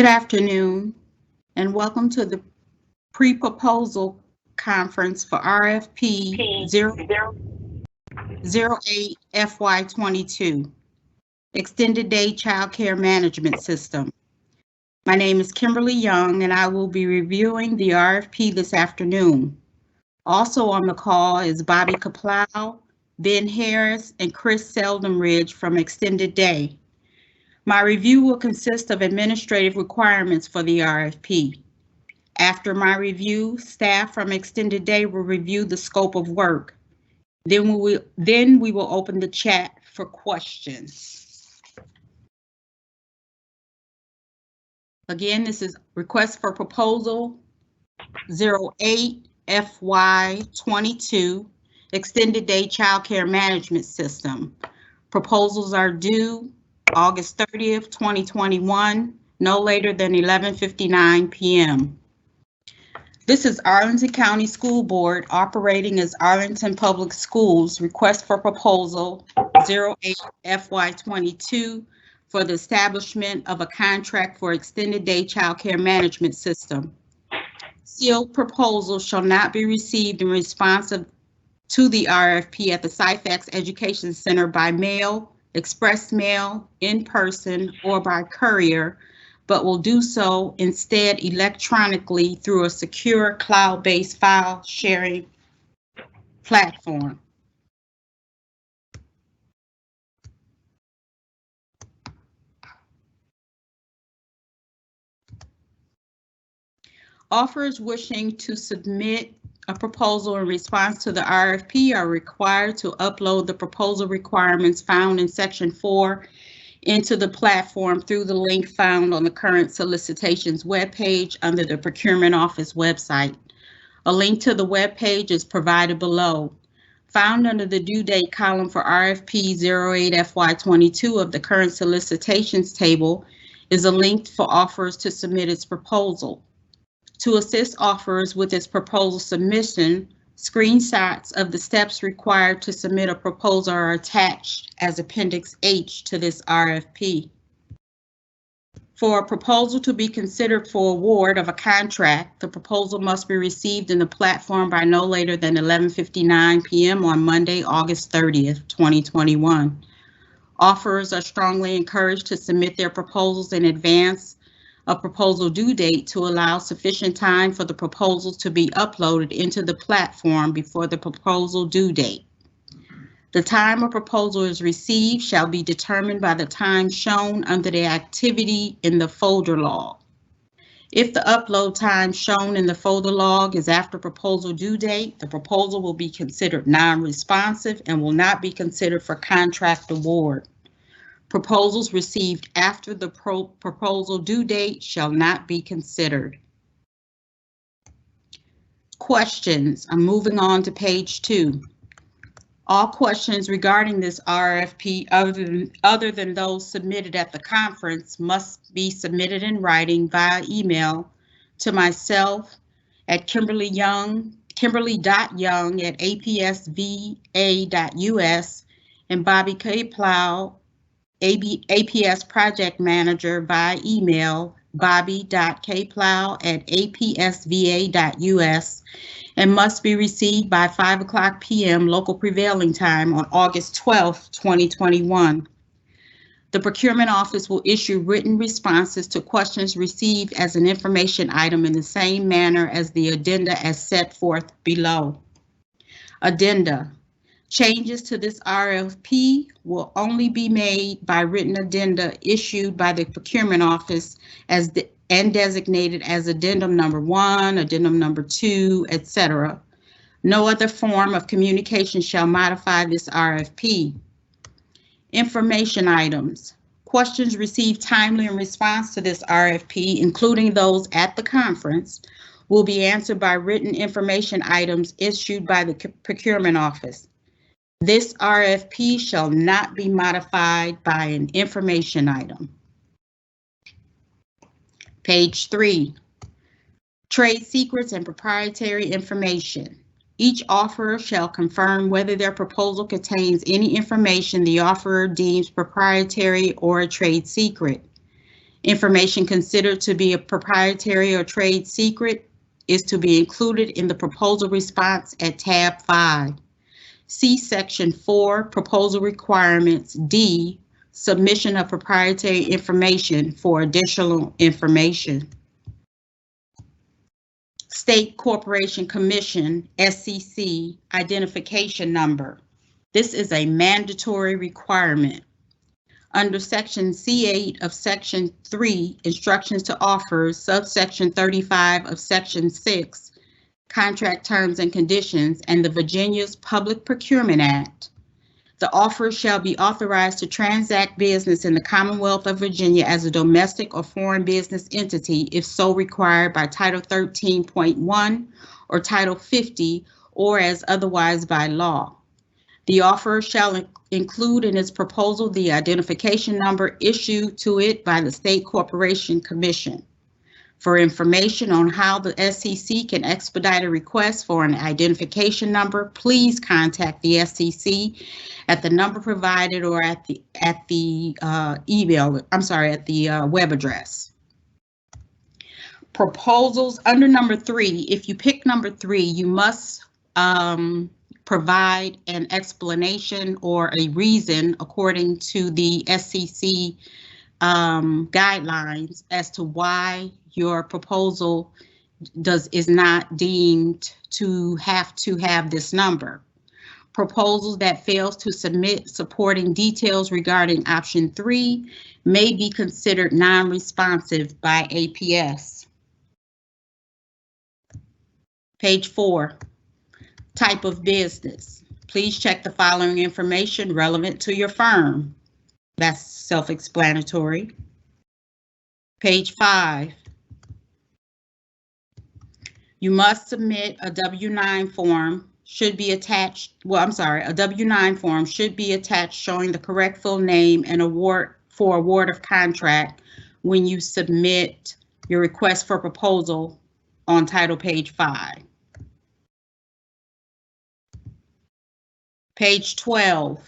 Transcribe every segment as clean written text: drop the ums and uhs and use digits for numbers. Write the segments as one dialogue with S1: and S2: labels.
S1: Good afternoon, and welcome to the pre-proposal conference for RFP 008 FY22, Extended Day Child Care Management System. My name is Kimberly Young, and I will be reviewing the RFP this afternoon. Also on the call is Bobby Kaplow, Ben Harris, and Chris Seldonridge from Extended Day. My review will consist of administrative requirements for the RFP. After my review, staff from Extended Day will review the scope of work. Then we will open the chat for questions. Again, this is request for proposal 08 FY22 Extended Day Child Care Management System. Proposals are due August 30th, 2021, no later than 11:59 p.m. This is Arlington County School Board operating as Arlington Public Schools request for proposal 08 FY22 for the establishment of a contract for Extended Day Child Care Management System. Sealed proposals shall not be received in response to the RFP at the Syfax Education Center by mail, express mail, in person, or by courier, but will do so instead electronically through a secure cloud-based file sharing platform. Offers wishing to submit a proposal in response to the RFP are required to upload the proposal requirements found in Section 4 into the platform through the link found on the current solicitations webpage under the Procurement Office website. A link to the webpage is provided below. Found under the due date column for RFP 08 FY22 of the current solicitations table is a link for offers to submit its proposal. To assist offers with its proposal submission, screenshots of the steps required to submit a proposal are attached as Appendix H to this RFP. For a proposal to be considered for award of a contract, the proposal must be received in the platform by no later than 11:59 p.m. on Monday, August 30th, 2021. Offers are strongly encouraged to submit their proposals in advance a proposal due date to allow sufficient time for the proposals to be uploaded into the platform before the proposal due date. The time a proposal is received shall be determined by the time shown under the activity in the folder log. If the upload time shown in the folder log is after proposal due date, the proposal will be considered non-responsive and will not be considered for contract award. Proposals received after the proposal due date shall not be considered. Questions. I'm moving on to page 2. All questions regarding this RFP other than those submitted at the conference must be submitted in writing via email to myself at kimberly.young@apsva.us and Bobby Kaplow, APS Project Manager, via email bobby.kaplow@apsva.us and must be received by 5:00 p.m. local prevailing time on August 12th, 2021. The Procurement Office will issue written responses to questions received as an information item in the same manner as the addenda as set forth below. Addenda. Changes to this RFP will only be made by written addenda issued by the Procurement Office and designated as addendum number 1, addendum number 2, etc. No other form of communication shall modify this RFP. Information items. Questions received timely in response to this RFP, including those at the conference, will be answered by written information items issued by the Procurement Office. This RFP shall not be modified by an information item. Page 3, trade secrets and proprietary information. Each offeror shall confirm whether their proposal contains any information the offeror deems proprietary or a trade secret. Information considered to be a proprietary or trade secret is to be included in the proposal response at tab 5. See section 4, proposal requirements, D, submission of proprietary information for additional information. State Corporation Commission, SCC, identification number. This is a mandatory requirement. Under section C8 of section 3, instructions to offers, subsection 35 of section 6, contract terms and conditions, and the Virginia's Public Procurement Act, the offer shall be authorized to transact business in the Commonwealth of Virginia as a domestic or foreign business entity if so required by Title 13.1 or Title 50 or as otherwise by law. The offer shall include in its proposal the identification number issued to it by the State Corporation Commission. For information on how the SCC can expedite a request for an identification number, please contact the SCC at the number provided or at the web address. Proposals under number 3. If you pick number 3, you must provide an explanation or a reason according to the SCC guidelines as to why your proposal is not deemed to have this number. Proposals that fails to submit supporting details regarding option 3 may be considered non-responsive by APS. Page 4, type of business. Please check the following information relevant to your firm. That's self-explanatory. Page 5. You must submit a W-9 form should be attached. A W-9 form should be attached showing the correct full name and award of contract when you submit your request for proposal on title page 5. Page 12.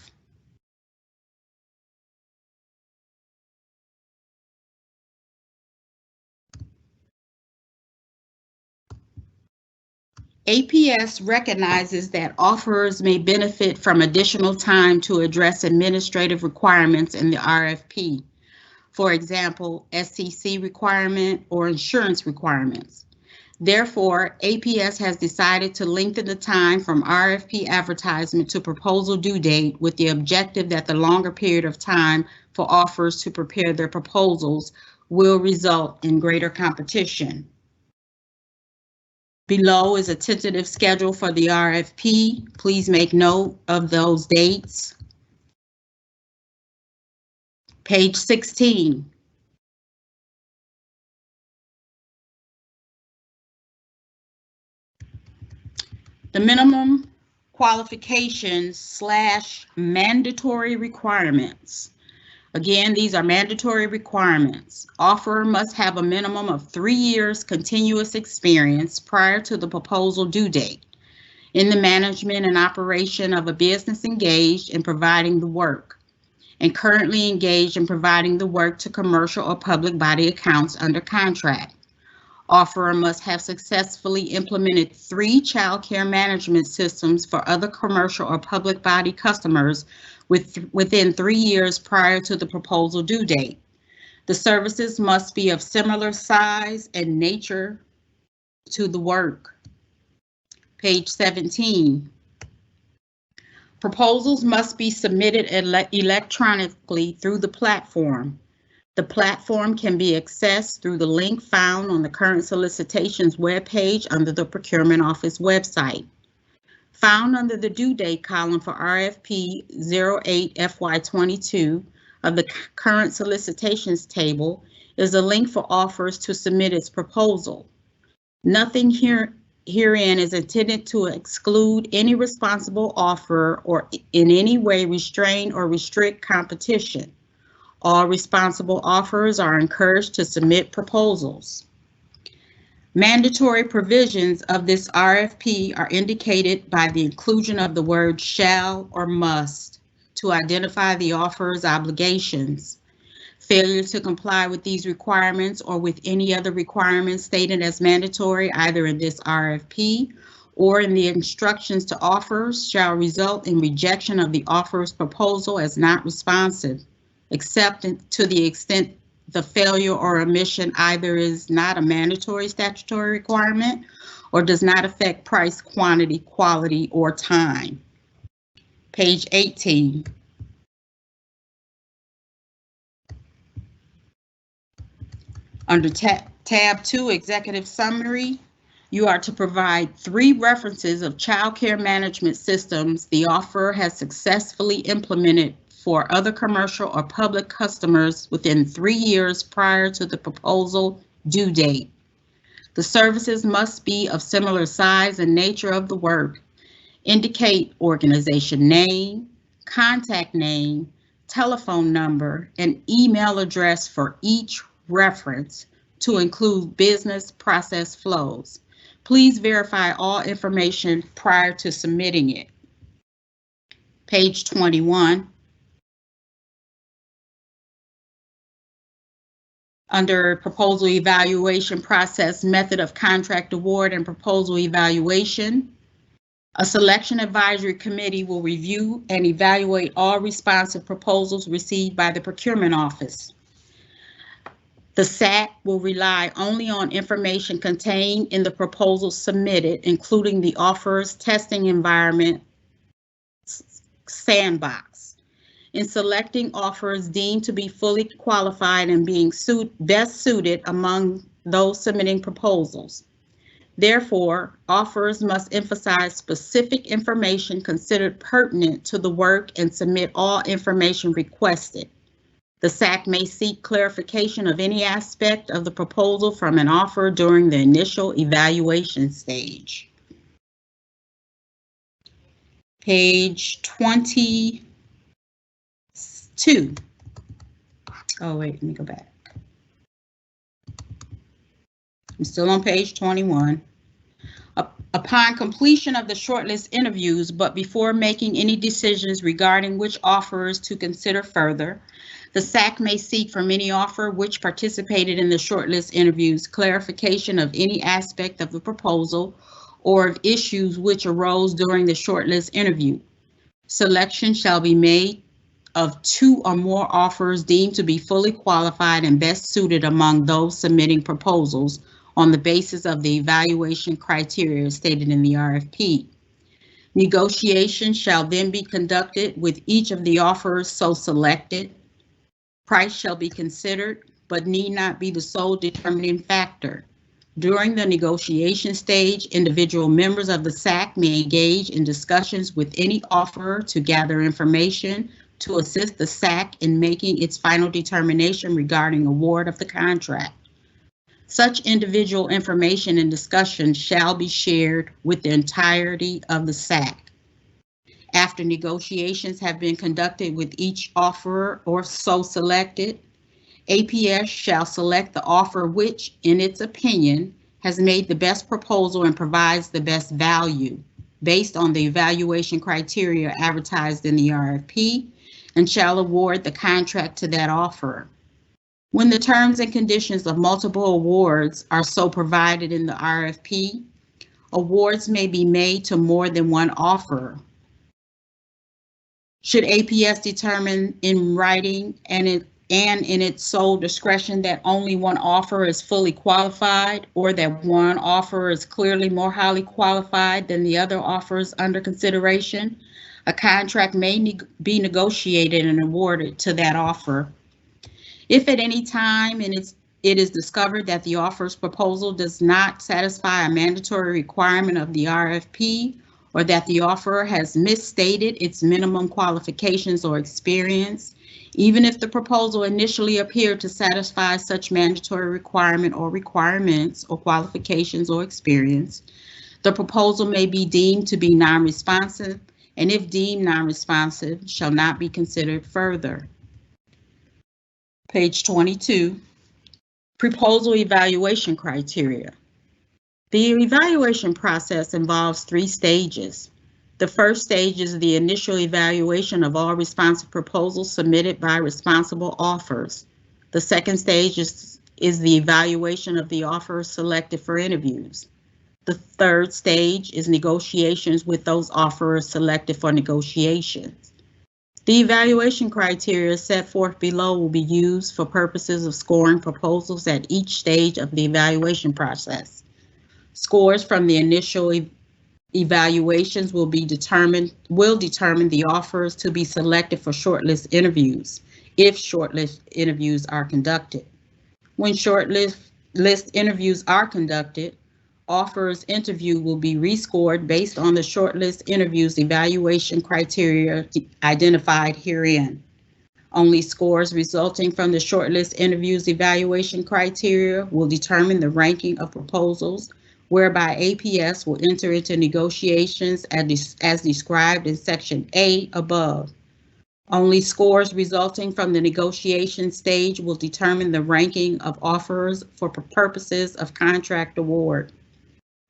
S1: APS recognizes that offerors may benefit from additional time to address administrative requirements in the RFP. For example, SCC requirement or insurance requirements. Therefore, APS has decided to lengthen the time from RFP advertisement to proposal due date with the objective that the longer period of time for offers to prepare their proposals will result in greater competition. Below is a tentative schedule for the RFP. Please make note of those dates. Page 16. The minimum qualifications / mandatory requirements. Again, these are mandatory requirements. Offeror must have a minimum of 3 years continuous experience prior to the proposal due date in the management and operation of a business engaged in providing the work and currently engaged in providing the work to commercial or public body accounts under contract. Offeror must have successfully implemented 3 child care management systems for other commercial or public body customers within 3 years prior to the proposal due date. The services must be of similar size and nature to the work. Page 17. Proposals must be submitted electronically through the platform. The platform can be accessed through the link found on the current solicitations webpage under the Procurement Office website. Found under the due date column for RFP 08 FY22 of the current solicitations table is a link for offers to submit its proposal. Nothing herein is intended to exclude any responsible offeror or in any way restrain or restrict competition. All responsible offerors are encouraged to submit proposals. Mandatory provisions of this RFP are indicated by the inclusion of the word shall or must to identify the offeror's obligations. Failure to comply with these requirements or with any other requirements stated as mandatory either in this RFP or in the instructions to offers shall result in rejection of the offeror's proposal as not responsive, except to the extent the failure or omission either is not a mandatory statutory requirement or does not affect price, quantity, quality, or time. Page 18. Under tab 2, Executive Summary, you are to provide 3 references of child care management systems the offeror has successfully implemented for other commercial or public customers within 3 years prior to the proposal due date. The services must be of similar size and nature of the work. Indicate organization name, contact name, telephone number, and email address for each reference to include business process flows. Please verify all information prior to submitting it. Page 21. Under proposal evaluation process, method of contract award and proposal evaluation, a selection advisory committee will review and evaluate all responsive proposals received by the procurement office. The SAC will rely only on information contained in the proposal submitted, including the offeror's testing environment sandbox. In selecting offerors deemed to be fully qualified and being best suited among those submitting proposals. Therefore, offerors must emphasize specific information considered pertinent to the work and submit all information requested. The SAC may seek clarification of any aspect of the proposal from an offeror during the initial evaluation stage. Page 22. Oh, wait, let me go back. I'm still on page 21. Upon completion of the shortlist interviews, but before making any decisions regarding which offerors to consider further, the SAC may seek from any offeror which participated in the shortlist interviews clarification of any aspect of the proposal or of issues which arose during the shortlist interview. Selection shall be made of 2 or more offers deemed to be fully qualified and best suited among those submitting proposals on the basis of the evaluation criteria stated in the RFP. Negotiations shall then be conducted with each of the offerors so selected. Price shall be considered, but need not be the sole determining factor. During the negotiation stage, individual members of the SAC may engage in discussions with any offeror to gather information to assist the SAC in making its final determination regarding award of the contract. Such individual information and discussion shall be shared with the entirety of the SAC. After negotiations have been conducted with each offeror or so selected, APS shall select the offer which, in its opinion, has made the best proposal and provides the best value based on the evaluation criteria advertised in the RFP, and shall award the contract to that offeror. When the terms and conditions of multiple awards are so provided in the RFP, awards may be made to more than one offeror. Should APS determine in writing and in its sole discretion that only one offeror is fully qualified or that one offeror is clearly more highly qualified than the other offers under consideration, a contract may be negotiated and awarded to that offer. If at any time it is discovered that the offeror's proposal does not satisfy a mandatory requirement of the RFP, or that the offeror has misstated its minimum qualifications or experience, even if the proposal initially appeared to satisfy such mandatory requirement or requirements or qualifications or experience, the proposal may be deemed to be non-responsive, and if deemed non-responsive, shall not be considered further. Page 22, proposal evaluation criteria. The evaluation process involves 3 stages. The first stage is the initial evaluation of all responsive proposals submitted by responsible offers. The second stage is the evaluation of the offers selected for interviews. The third stage is negotiations with those offerers selected for negotiations. The evaluation criteria set forth below will be used for purposes of scoring proposals at each stage of the evaluation process. Scores from the initial evaluations will determine the offers to be selected for shortlist interviews, if shortlist interviews are conducted. When shortlist interviews are conducted, offers interview will be rescored based on the shortlist interviews evaluation criteria identified herein. Only scores resulting from the shortlist interviews evaluation criteria will determine the ranking of proposals, whereby APS will enter into negotiations as described in Section A above. Only scores resulting from the negotiation stage will determine the ranking of offers for purposes of contract award.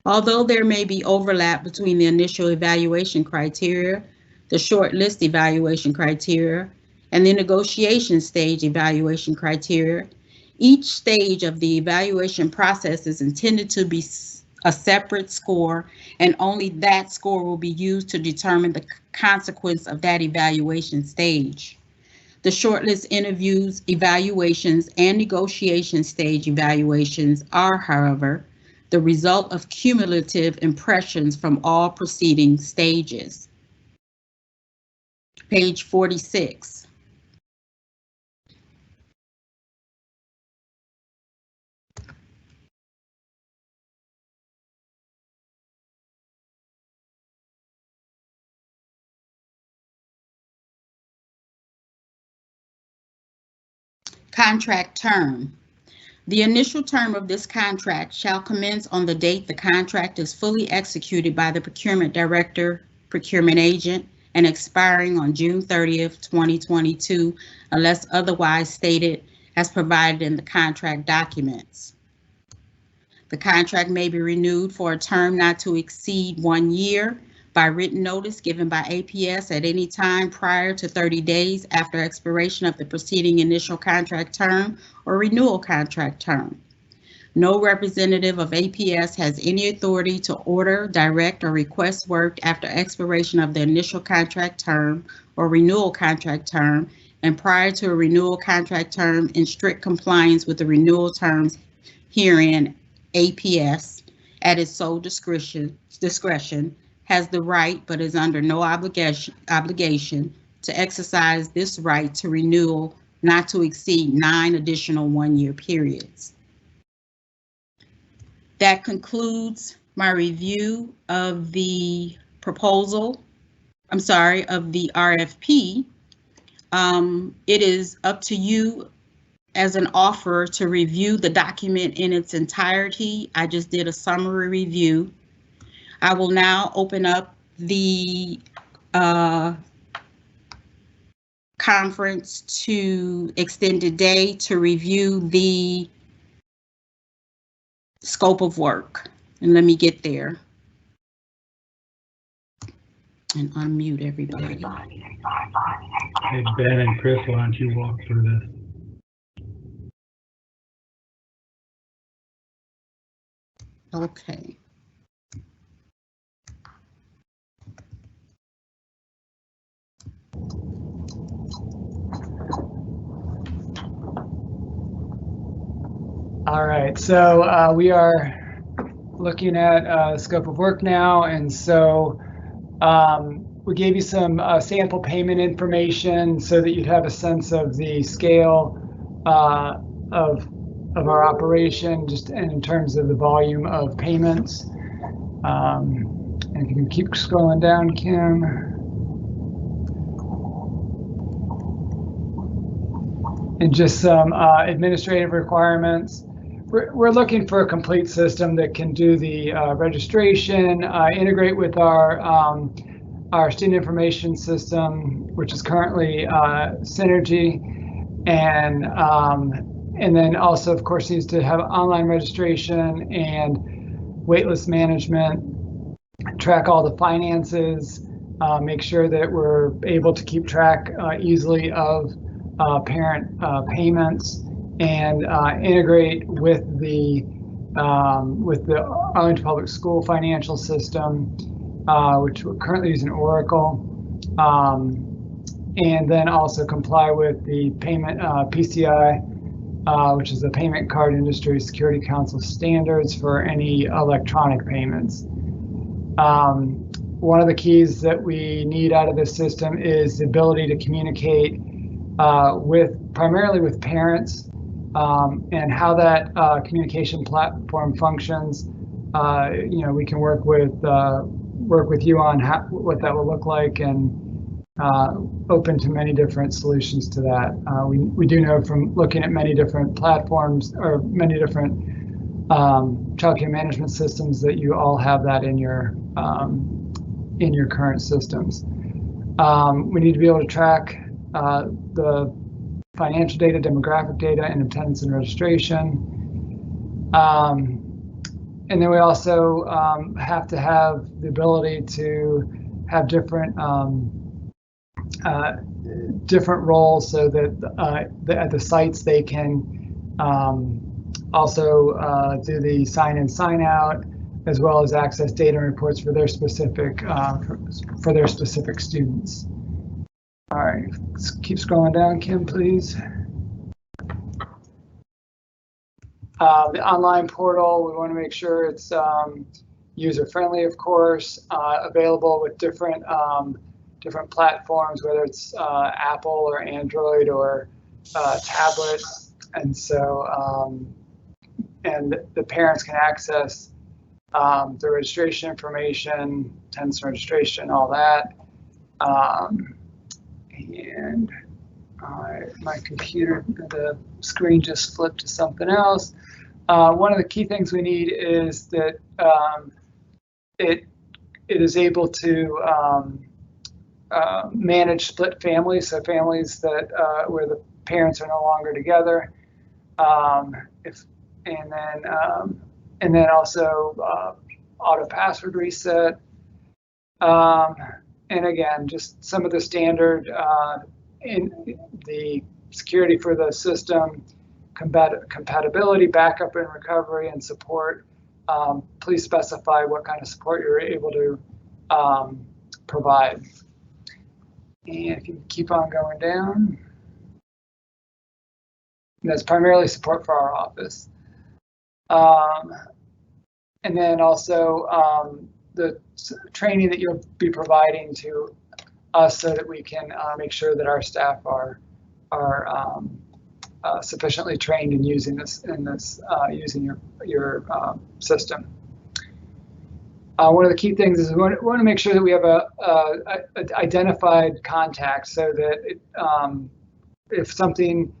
S1: Although there may be overlap between the initial evaluation criteria, the shortlist evaluation criteria, and the negotiation stage evaluation criteria, each stage of the evaluation process is intended to be a separate score, and only that score will be used to determine the consequence of that evaluation stage. The shortlist interviews, evaluations, and negotiation stage evaluations are, however, the result of cumulative impressions from all preceding stages. Page 46. Contract term. The initial term of this contract shall commence on the date the contract is fully executed by the procurement director, procurement agent, and expiring on June 30th, 2022, unless otherwise stated as provided in the contract documents. The contract may be renewed for a term not to exceed 1 year by written notice given by APS at any time prior to 30 days after expiration of the preceding initial contract term or renewal contract term. No representative of APS has any authority to order, direct, or request work after expiration of the initial contract term or renewal contract term and prior to a renewal contract term in strict compliance with the renewal terms herein. APS, at its sole discretion, has the right but is under no obligation to exercise this right to renewal not to exceed 9 additional 1-year periods. That concludes my review of the proposal, of the RFP. It is up to you as an offer to review the document in its entirety. I just did a summary review. I will now open up the conference to extended day to review the scope of work. And let me get there and unmute everybody.
S2: Hey, Ben and Chris, why don't you walk through this?
S1: Okay.
S3: All right, so we are looking at the scope of work now, and so we gave you some sample payment information so that you'd have a sense of the scale of our operation, just in terms of the volume of payments. And if you can keep scrolling down, Kim. And just some administrative requirements. We're looking for a complete system that can do the registration, integrate with our student information system, which is currently Synergy, and then also, of course, needs to have online registration and waitlist management, track all the finances, make sure that we're able to keep track easily of parent payments, and integrate with the Arlington Public School financial system, which we're currently using Oracle, and then also comply with the payment PCI, which is the Payment Card Industry Security Council standards for any electronic payments. One of the keys that we need out of this system is the ability to communicate primarily with parents, and how that communication platform functions. We can work with you on what that will look like, and open to many different solutions to that. We do know from looking at many different platforms or many different childcare management systems that you all have that in your current systems. We need to be able to track the financial data, demographic data, and attendance and registration. And then we also have to have the ability to have different roles, so that at the sites they can also do the sign in, sign out, as well as access data and reports for their specific students. All right, let's keep scrolling down, Kim, please. The online portal, we want to make sure it's user-friendly, of course, available with different platforms, whether it's Apple or Android or tablet. And so, and the parents can access the registration information, attendance registration, all that. And my computer, the screen just flipped to something else. One of the key things we need is that it is able to manage split families, so families that where the parents are no longer together. And then also auto password reset. And again, just some of the standard in the security for the system, compatibility, backup and recovery, and support. Please specify what kind of support you're able to provide. And if you keep on going down, and that's primarily support for our office. And then also the training that you'll be providing to us, so that we can make sure that our staff are sufficiently trained in using using your system. One of the key things is we want to make sure that we have a identified contact, so that if something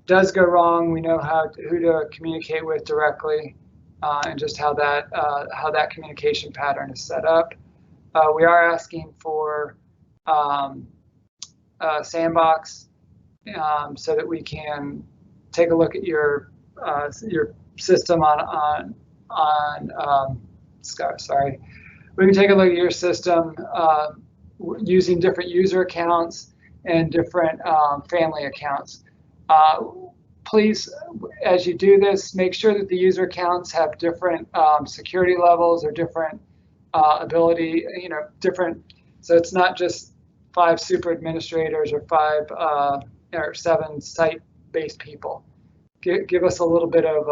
S3: does go wrong, we know who to communicate with directly, and just how that communication pattern is set up. We are asking for a sandbox, so that we can take a look at your system we can take a look at your system using different user accounts and different family accounts. Please, as you do this, make sure that the user accounts have different security levels or different ability, different. So it's not just 5 super administrators or 5 or 7 site-based people. Give us a little bit of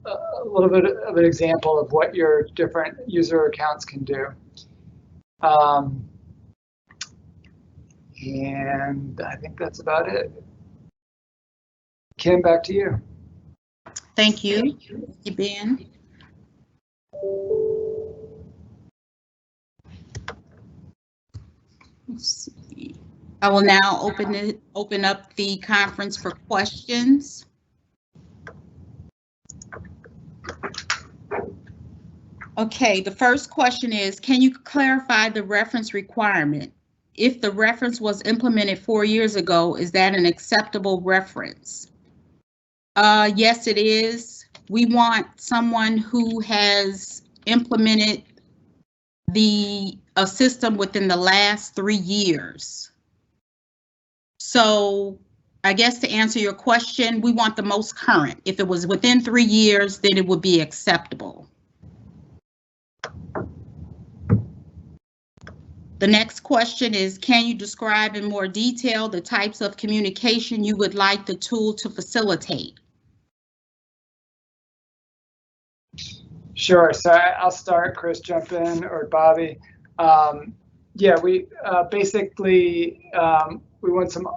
S3: an example of what your different user accounts can do. And I think that's about it. Kim, back to you.
S1: Thank you. Thank you, Ben. Let's see. I will now open up the conference for questions. Okay, the first question is, can you clarify the reference requirement? If the reference was implemented 4 years ago, is that an acceptable reference? Yes, it is. We want someone who has implemented a system within the last 3 years. So I guess to answer your question, we want the most current. If it was within 3 years, then it would be acceptable. The next question is, can you describe in more detail the types of communication you would like the tool to facilitate?
S3: Sure. So I'll start. Chris, jump in, or Bobby. Yeah, we basically we want some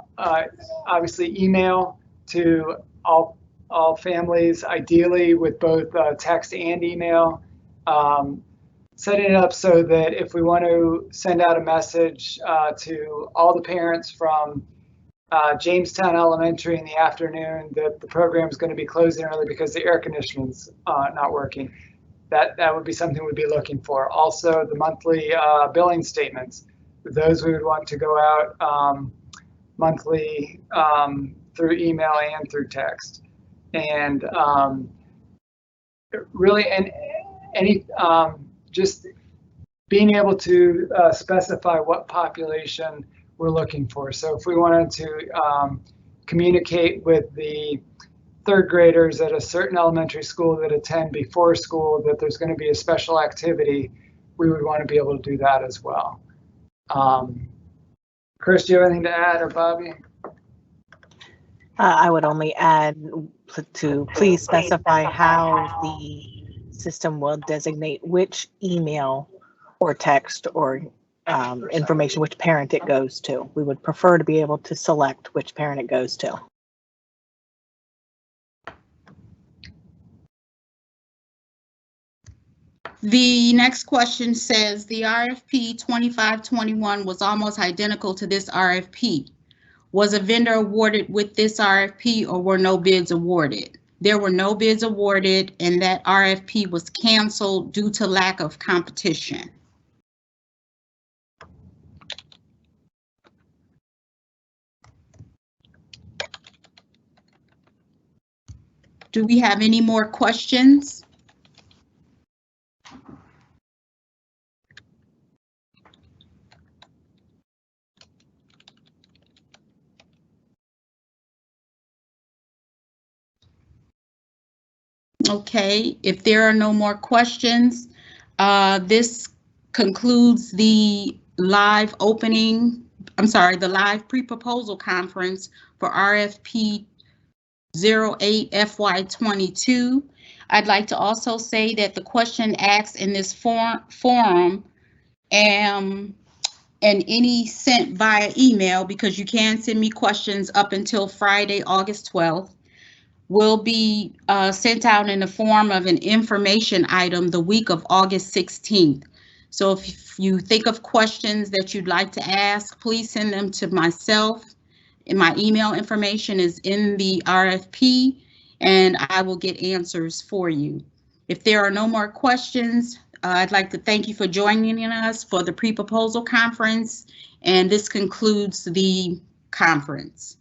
S3: obviously email to all families, ideally with both text and email. Setting it up so that if we want to send out a message to all the parents from Jamestown Elementary in the afternoon that the program is going to be closing early because the air conditioning's not working, that would be something we'd be looking for. Also, the monthly billing statements, those we would want to go out monthly through email and through text. And really, and any just being able to specify what population we're looking for. So if we wanted to communicate with the third graders at a certain elementary school that attend before school that there's going to be a special activity, we would want to be able to do that as well. Chris, do you have anything to add, or Bobby?
S4: I would only add to please specify how the system will designate which email or text or information, which parent it goes to. We would prefer to be able to select which parent it goes to.
S1: The next question says the RFP 2521 was almost identical to this RFP. Was a vendor awarded with this RFP or were no bids awarded? There were no bids awarded, and that RFP was canceled due to lack of competition. Do we have any more questions? Okay, if there are no more questions, this concludes the live the live pre-proposal conference for RFP 08 FY22. I'd like to also say that the question asked in this forum and any sent via email, because you can send me questions up until Friday, August 12th, will be sent out in the form of an information item the week of August 16th. So if you think of questions that you'd like to ask, please send them to myself. And my email information is in the RFP, and I will get answers for you. If there are no more questions, I'd like to thank you for joining us for the pre-proposal conference, and this concludes the conference.